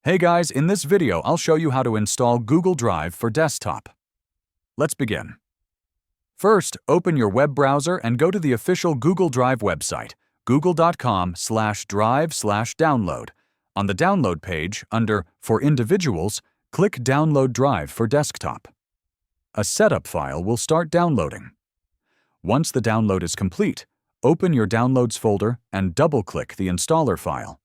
Hey guys, in this video I'll show you how to install Google Drive for desktop. Let's begin. First, open your web browser and go to the official Google Drive website, google.com/drive/download. On the download page, under For Individuals, click Download Drive for desktop. A setup file will start downloading. Once the download is complete, open your Downloads folder and double-click the installer file.